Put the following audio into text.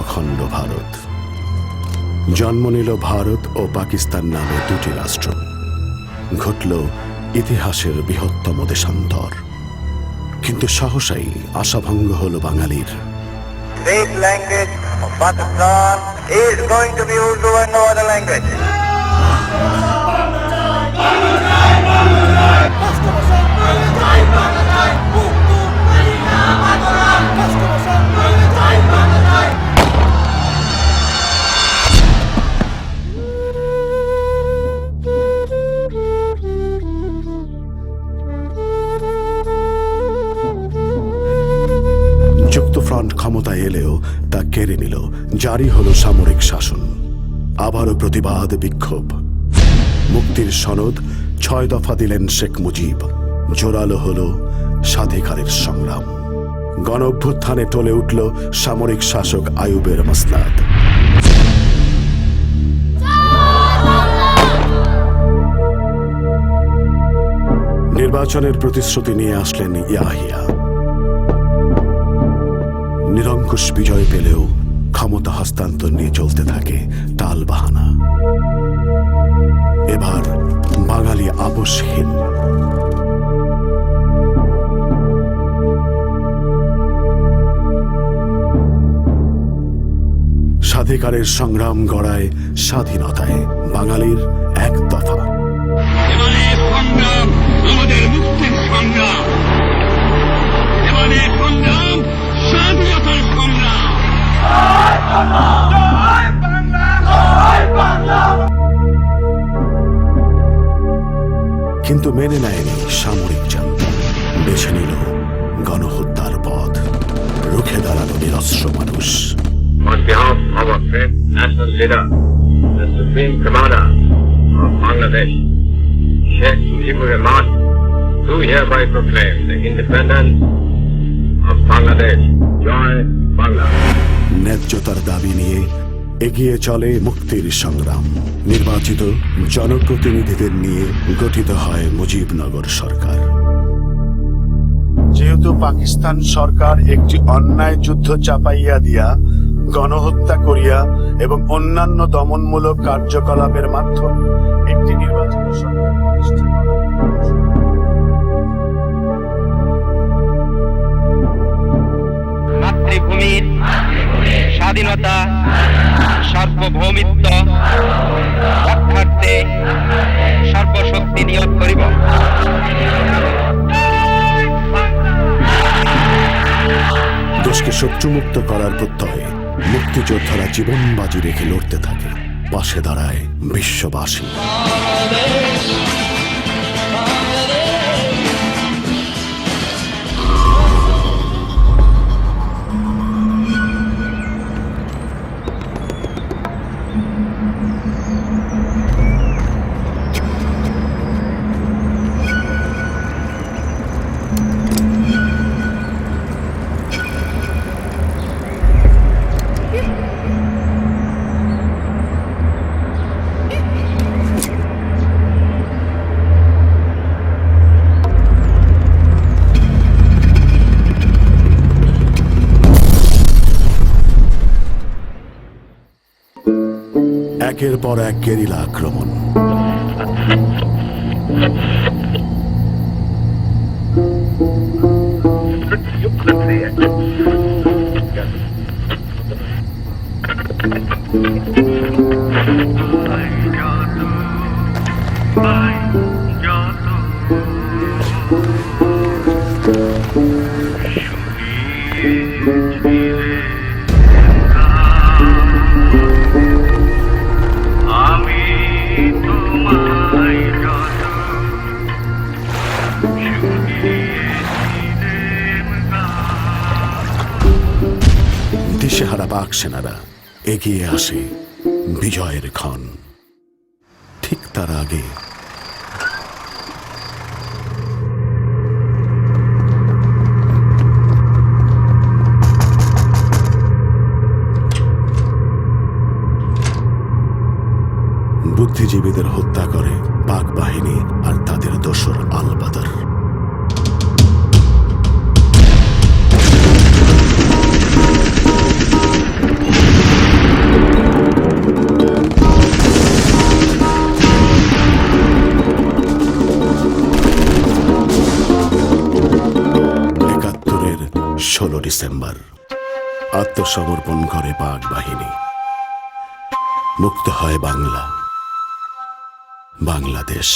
অখণ্ড ভারত। জন্ম নিল ভারত ও পাকিস্তান নামে দুটি রাষ্ট্র। ঘটল ইতিহাসের বৃহত্তম দেশান্তর। কিন্তু সহসাই আশাভঙ্গ হল বাঙালির। State language of Pakistan is going to be Urdu and no other language. যুক্তফ্রন্ট ক্ষমতায় এলেও তা কেড়ে নিল। জারি হলো সামরিক শাসন। আবারও প্রতিবাদ, বিক্ষোভ। মুক্তির সনদ 6 দফা দিলেন শেখ মুজিব। জোরালো হলো স্বাধিকারের সংগ্রাম। গণ অভ্যুত্থানে টলে উঠল সামরিক শাসক আইয়ুবের মসনাদ। নির্বাচনের প্রতিশ্রুতি নিয়ে আসলেন ইয়াহিয়া। নিরঙ্কুশ বিজয় পেলেও ক্ষমতা হস্তান্তর নিয়ে চলতে থাকে টাল বাহানা। এবার বাঙালি আপোষহীন। স্বাধিকারের সংগ্রাম গড়ায় স্বাধীনতায় বাঙালির এক দফা। এবারের সংগ্রাম আমাদের মুক্তির সংগ্রাম, এবারের সংগ্রাম স্বাধীনতার সংগ্রাম। কিন্তু মেনে নেয়নি সামরিক জান্তা। বেছে নিল গণহত্যার পথ। রুখে দাঁড়ালো নিরস্ত্র মানুষ। On behalf of our great national leader, the Supreme Commander of Bangladesh, Sheikh Mujibur Rahman, do hereby proclaim the independence of Bangladesh. Joy Bangla. ন্যায্যতার দাবি নিয়ে এগিয়ে চলে মুক্তির সংগ্রাম। নির্বাচিত জনপ্রতিনিধিদের নিয়ে গঠিত হয় মুজিবনগর সরকার। যেহেতু পাকিস্তান সরকার একটি অন্যায় যুদ্ধ চাপাইয়া দিয়া, গণহত্যা করিয়া এবং অন্যান্য দমনমূলক কার্যকলাপের মাধ্যমে একটি নির্বাচিত সরকার প্রতিষ্ঠা করা। মাতৃভূমির স্বাধীনতা, সার্বভৌমিত্ব রক্ষার্থে সর্বশক্তি নিয়োগ করিব। দেশকে শত্রুমুক্ত করার প্রত্যয়ে মুক্তিযোদ্ধারা জীবন বাজি রেখে লড়তে থাকে। পাশে দাঁড়ায় বিশ্ববাসী। একের পর এক গেরিলা আক্রমণ। দিশেহারা পাক সেনারা এগিয়ে আসে বিজয়ের ক্ষণ। ঠিক তার আগে বুদ্ধিজীবীদের হত্যা করে পাক বাহিনী আর তাদের দোসর আল বাদর। ডিসেম্বর আত্মসমর্পণ করে পাক বাহিনী। মুক্ত হয় বাংলা, বাংলাদেশ।